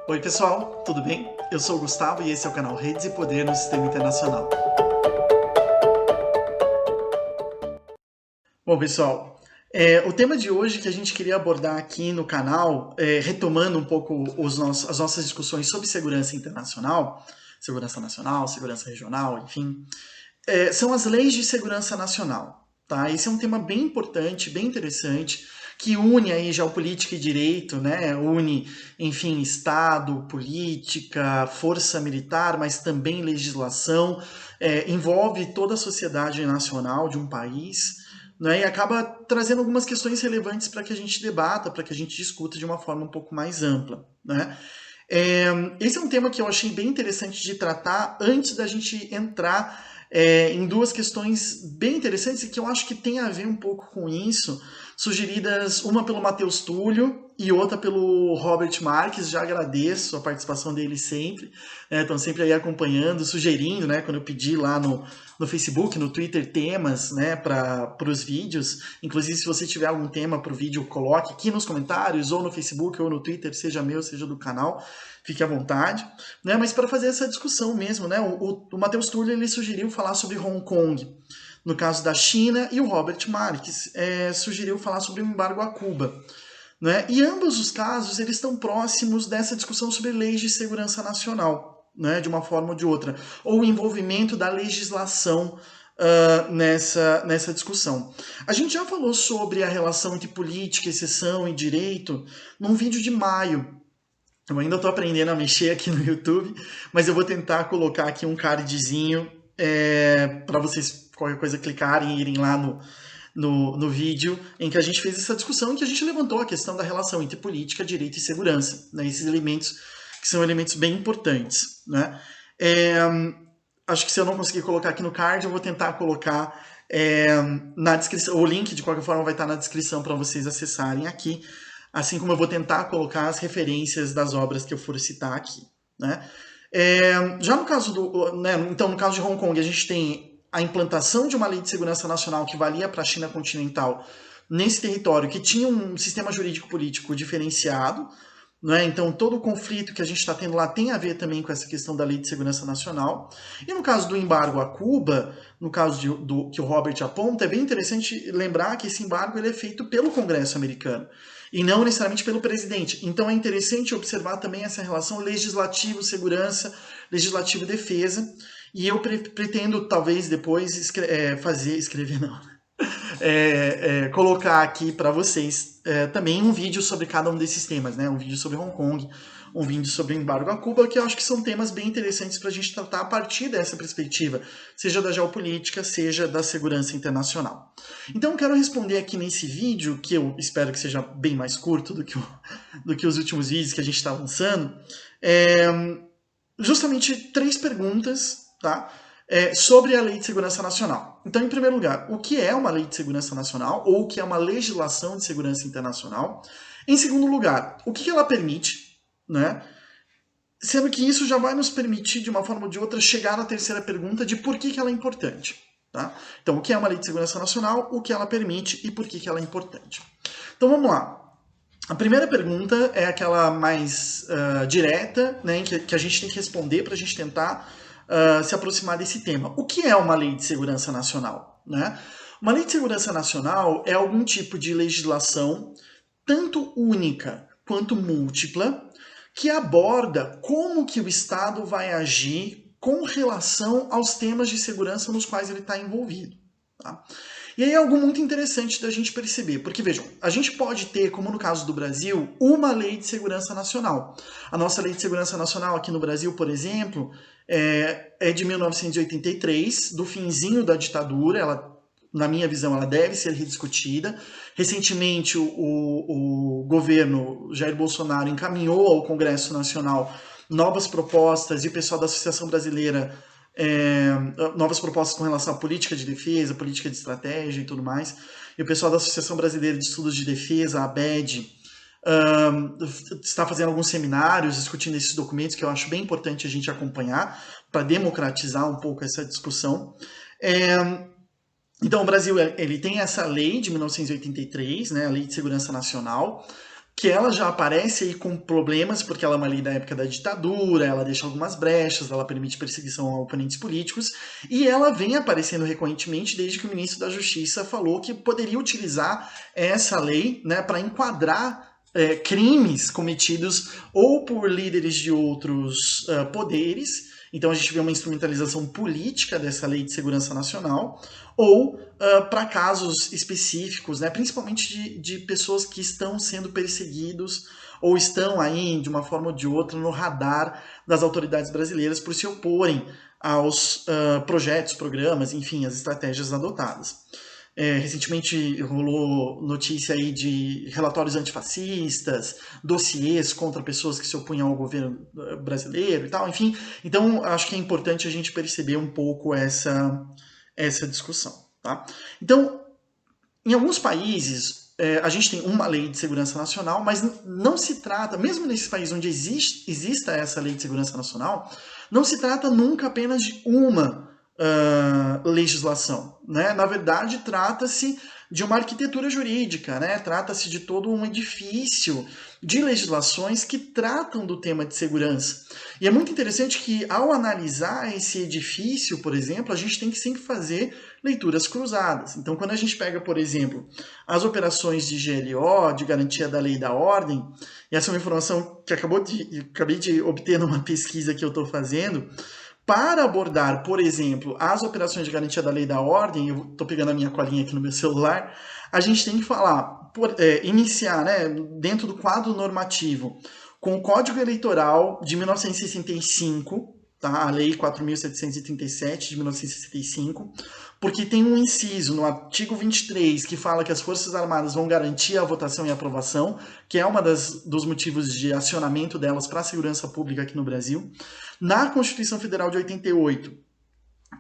Oi pessoal, tudo bem? Eu sou o Gustavo e esse é o canal Redes e Poder no Sistema Internacional. Bom pessoal, o tema de hoje que a gente queria abordar aqui no canal, retomando um pouco as nossas discussões sobre segurança internacional, segurança nacional, segurança regional, enfim, são as leis de segurança nacional. Tá? Esse é um tema bem importante, bem interessante, que une aí geopolítica e direito, né? Une, enfim, Estado, política, força militar, mas também legislação, envolve toda a sociedade nacional de um país, né? E acaba trazendo algumas questões relevantes para que a gente debata, para que a gente discuta de uma forma um pouco mais ampla, né? Esse é um tema que eu achei bem interessante de tratar antes da gente entrar em duas questões bem interessantes e que eu acho que tem a ver um pouco com isso, sugeridas uma pelo Matheus Túlio e outra pelo Robert Marques. Já agradeço a participação dele sempre, né? Estão sempre aí acompanhando, sugerindo, né? Quando eu pedi lá no Facebook, no Twitter, temas, né, para os vídeos. Inclusive, se você tiver algum tema para o vídeo, coloque aqui nos comentários, ou no Facebook, ou no Twitter, seja meu, seja do canal, fique à vontade. Né? Mas para fazer essa discussão mesmo, né, o Matheus Túlio ele sugeriu falar sobre Hong Kong, no caso da China, e o Robert Marques sugeriu falar sobre o embargo a Cuba. Né? E ambos os casos eles estão próximos dessa discussão sobre leis de segurança nacional, né, de uma forma ou de outra, ou o envolvimento da legislação nessa discussão. A gente já falou sobre a relação entre política, exceção e direito num vídeo de maio. Eu ainda estou aprendendo a mexer aqui no YouTube, mas eu vou tentar colocar aqui um cardzinho para vocês, qualquer coisa, clicarem e irem lá no vídeo em que a gente fez essa discussão, em que a gente levantou a questão da relação entre política, direito e segurança, né? Esses elementos que são elementos bem importantes, né? Acho que se eu não conseguir colocar aqui no card, eu vou tentar colocar na descrição. O link, de qualquer forma, vai estar na descrição para vocês acessarem aqui, assim como eu vou tentar colocar as referências das obras que eu for citar aqui, né? Já no caso então no caso de Hong Kong, a gente tem a implantação de uma lei de segurança nacional que valia para a China continental nesse território, que tinha um sistema jurídico-político diferenciado, né? Então todo o conflito que a gente está tendo lá tem a ver também com essa questão da lei de segurança nacional. E no caso do embargo a Cuba, no caso que o Robert aponta, é bem interessante lembrar que esse embargo ele é feito pelo Congresso americano e não necessariamente pelo presidente. Então é interessante observar também essa relação legislativo-segurança, legislativo-defesa. E eu pretendo, talvez, depois colocar aqui para vocês também um vídeo sobre cada um desses temas, né? Um vídeo sobre Hong Kong, um vídeo sobre o embargo a Cuba, que eu acho que são temas bem interessantes para a gente tratar a partir dessa perspectiva, seja da geopolítica, seja da segurança internacional. Então eu quero responder aqui nesse vídeo, que eu espero que seja bem mais curto do que os últimos vídeos que a gente está lançando, justamente 3 perguntas, tá? Sobre a Lei de Segurança Nacional. Então, em primeiro lugar, o que é uma Lei de Segurança Nacional ou o que é uma legislação de segurança internacional? Em segundo lugar, o que ela permite, né? Sendo que isso já vai nos permitir, de uma forma ou de outra, chegar na terceira pergunta de por que ela é importante. Tá? Então, o que é uma Lei de Segurança Nacional, o que ela permite e por que ela é importante. Então, vamos lá. A primeira pergunta é aquela mais direta, né, que a gente tem que responder para a gente tentar se aproximar desse tema. O que é uma lei de segurança nacional? Né? Uma lei de segurança nacional é algum tipo de legislação, tanto única quanto múltipla, que aborda como que o Estado vai agir com relação aos temas de segurança nos quais ele está envolvido. Tá? E aí é algo muito interessante da gente perceber, porque vejam, a gente pode ter, como no caso do Brasil, uma lei de segurança nacional. A nossa lei de segurança nacional aqui no Brasil, por exemplo, é de 1983, do finzinho da ditadura. Ela, na minha visão, ela deve ser rediscutida. Recentemente, o governo Jair Bolsonaro encaminhou ao Congresso Nacional novas propostas, e o pessoal da Associação Brasileira novas propostas com relação à política de defesa, política de estratégia e tudo mais. E o pessoal da Associação Brasileira de Estudos de Defesa, a ABED, está fazendo alguns seminários discutindo esses documentos, que eu acho bem importante a gente acompanhar para democratizar um pouco essa discussão. Então, o Brasil ele tem essa lei de 1983, né, a Lei de Segurança Nacional, que ela já aparece aí com problemas, porque ela é uma lei da época da ditadura, ela deixa algumas brechas, ela permite perseguição a oponentes políticos, e ela vem aparecendo recorrentemente desde que o ministro da Justiça falou que poderia utilizar essa lei, né, para enquadrar crimes cometidos ou por líderes de outros poderes. Então a gente vê uma instrumentalização política dessa lei de segurança nacional, ou para casos específicos, né, principalmente de pessoas que estão sendo perseguidos ou estão aí, de uma forma ou de outra, no radar das autoridades brasileiras por se oporem aos projetos, programas, enfim, as estratégias adotadas. Recentemente rolou notícia aí de relatórios antifascistas, dossiês contra pessoas que se opunham ao governo brasileiro e tal, enfim. Então, acho que é importante a gente perceber um pouco essa discussão. Tá? Então, em alguns países, a gente tem uma lei de segurança nacional, mas não se trata, mesmo nesses países onde exista essa lei de segurança nacional, não se trata nunca apenas de uma legislação. Né? Na verdade, trata-se de uma arquitetura jurídica, né? Trata-se de todo um edifício de legislações que tratam do tema de segurança. E é muito interessante que, ao analisar esse edifício, por exemplo, a gente tem que sempre fazer leituras cruzadas. Então, quando a gente pega, por exemplo, as operações de GLO, de garantia da lei e da ordem, e essa é uma informação que acabei de obter numa pesquisa que eu estou fazendo, para abordar, por exemplo, as operações de garantia da lei e da ordem, eu estou pegando a minha colinha aqui no meu celular, a gente tem que falar, iniciar, né, dentro do quadro normativo, com o Código Eleitoral de 1965, tá, a Lei 4.737 de 1965, porque tem um inciso no artigo 23 que fala que as Forças Armadas vão garantir a votação e a aprovação, que é uma dos motivos de acionamento delas para a segurança pública aqui no Brasil. Na Constituição Federal de 88,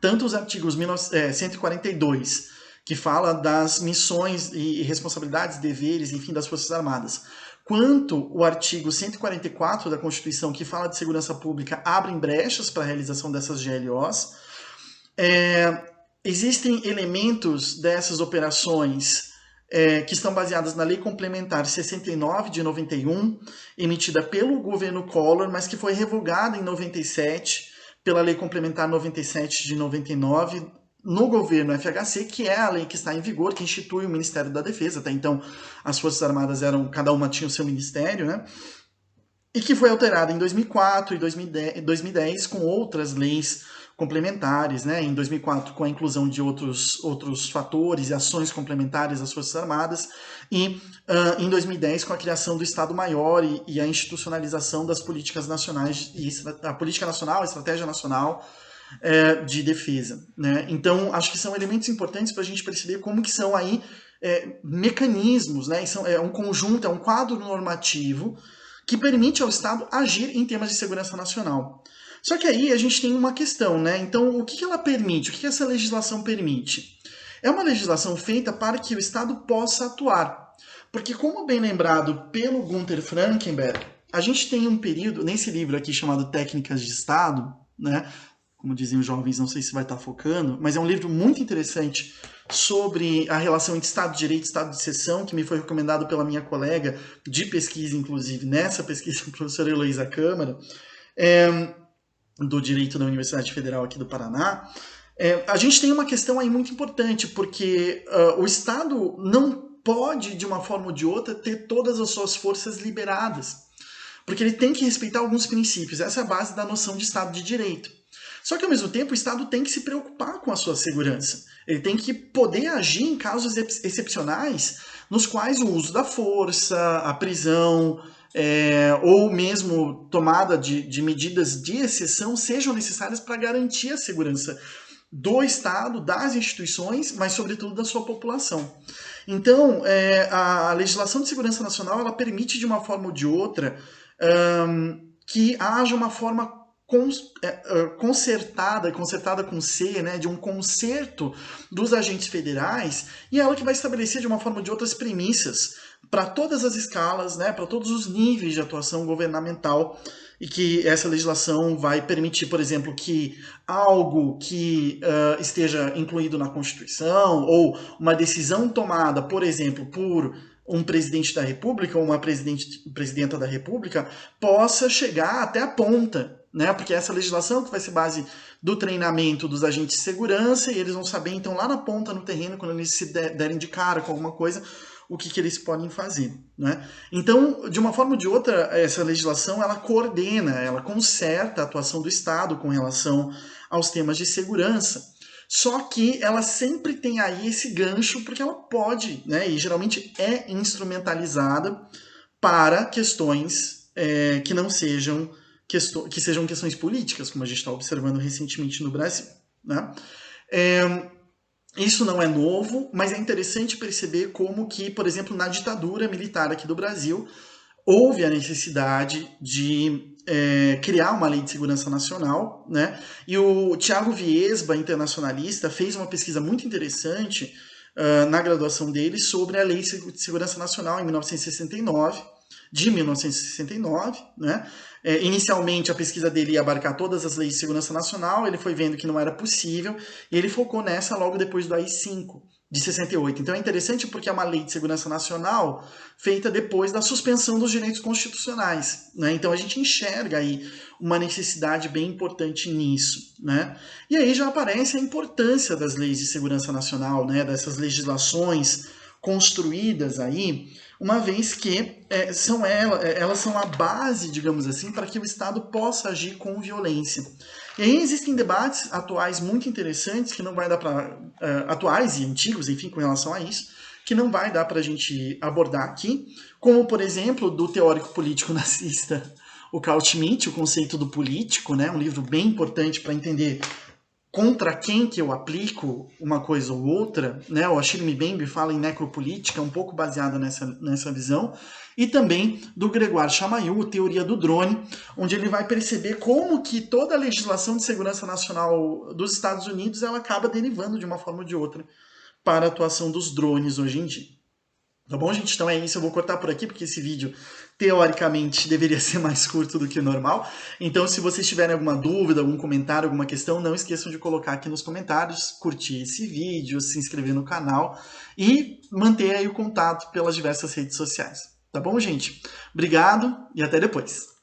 tanto os artigos 142, que fala das missões e responsabilidades, deveres, enfim, das Forças Armadas, quanto o artigo 144 da Constituição, que fala de segurança pública, abrem brechas para a realização dessas GLOs. Existem elementos dessas operações que estão baseadas na Lei Complementar 69 de 91, emitida pelo governo Collor, mas que foi revogada em 97 pela Lei Complementar 97 de 99 no governo FHC, que é a lei que está em vigor, que institui o Ministério da Defesa. Até então, as Forças Armadas cada uma tinha o seu ministério, né? E que foi alterada em 2004 e 2010 com outras leis complementares, né? Em 2004 com a inclusão de outros fatores e ações complementares das Forças Armadas, e em 2010 com a criação do Estado-Maior e a institucionalização das políticas nacionais, a política nacional, a estratégia nacional de defesa. Né? Então, acho que são elementos importantes para a gente perceber como que são aí mecanismos, né? É um conjunto, é um quadro normativo que permite ao Estado agir em temas de segurança nacional. Só que aí a gente tem uma questão, né? Então, o que ela permite? O que essa legislação permite? É uma legislação feita para que o Estado possa atuar. Porque, como bem lembrado pelo Gunther Frankenberg, a gente tem um período, nesse livro aqui chamado Técnicas de Estado, né? Como dizem os jovens, não sei se vai estar focando, mas é um livro muito interessante sobre a relação entre Estado de Direito e Estado de Exceção, que me foi recomendado pela minha colega de pesquisa, inclusive, nessa pesquisa, a professora Heloísa Câmara, do Direito da Universidade Federal aqui do Paraná. A gente tem uma questão aí muito importante, porque o Estado não pode, de uma forma ou de outra, ter todas as suas forças liberadas, porque ele tem que respeitar alguns princípios. Essa é a base da noção de Estado de Direito. Só que, ao mesmo tempo, o Estado tem que se preocupar com a sua segurança. Ele tem que poder agir em casos excepcionais, nos quais o uso da força, a prisão, ou mesmo tomada de medidas de exceção sejam necessárias para garantir a segurança do Estado, das instituições, mas, sobretudo, da sua população. Então, a legislação de segurança nacional ela permite, de uma forma ou de outra, que haja uma forma concertada com C, né, de um concerto dos agentes federais, e é ela que vai estabelecer de uma forma ou de outra as premissas para todas as escalas, né, para todos os níveis de atuação governamental, e que essa legislação vai permitir, por exemplo, que algo que esteja incluído na Constituição, ou uma decisão tomada, por exemplo, por um presidente da República ou uma presidenta da República possa chegar até a ponta, né? Porque essa legislação que vai ser base do treinamento dos agentes de segurança e eles vão saber, então, lá na ponta, no terreno, quando eles se derem de cara com alguma coisa, o que eles podem fazer, né? Então, de uma forma ou de outra, essa legislação, ela coordena, ela conserta a atuação do Estado com relação aos temas de segurança. Só que ela sempre tem aí esse gancho, porque ela pode, né, e geralmente é instrumentalizada para questões que não sejam, que sejam questões políticas, como a gente está observando recentemente no Brasil. Né? Isso não é novo, mas é interessante perceber como que, por exemplo, na ditadura militar aqui do Brasil, houve a necessidade de criar uma lei de segurança nacional, né? E o Thiago Viesba, internacionalista, fez uma pesquisa muito interessante na graduação dele sobre a Lei de Segurança Nacional em 1969, de 1969, né? Inicialmente a pesquisa dele ia abarcar todas as leis de segurança nacional, ele foi vendo que não era possível e ele focou nessa logo depois do AI-5 de 68. Então é interessante porque é uma lei de segurança nacional feita depois da suspensão dos direitos constitucionais, né? Então a gente enxerga aí uma necessidade bem importante nisso, né? E aí já aparece a importância das leis de segurança nacional, né? Dessas legislações construídas aí, uma vez que elas são a base, digamos assim, para que o Estado possa agir com violência. E aí existem debates atuais muito interessantes que não vai dar para atuais e antigos, enfim, com relação a isso, que não vai dar para a gente abordar aqui, como por exemplo do teórico político nazista, o Carl Schmitt, o conceito do político, né, um livro bem importante para entender contra quem que eu aplico uma coisa ou outra, né? O Achille Mbembe fala em necropolítica, um pouco baseada nessa visão, e também do Grégoire Chamayou, Teoria do Drone, onde ele vai perceber como que toda a legislação de segurança nacional dos Estados Unidos ela acaba derivando de uma forma ou de outra para a atuação dos drones hoje em dia. Tá bom, gente? Então é isso. Eu vou cortar por aqui, porque esse vídeo, teoricamente, deveria ser mais curto do que o normal. Então, se vocês tiverem alguma dúvida, algum comentário, alguma questão, não esqueçam de colocar aqui nos comentários, curtir esse vídeo, se inscrever no canal e manter aí o contato pelas diversas redes sociais. Tá bom, gente? Obrigado e até depois.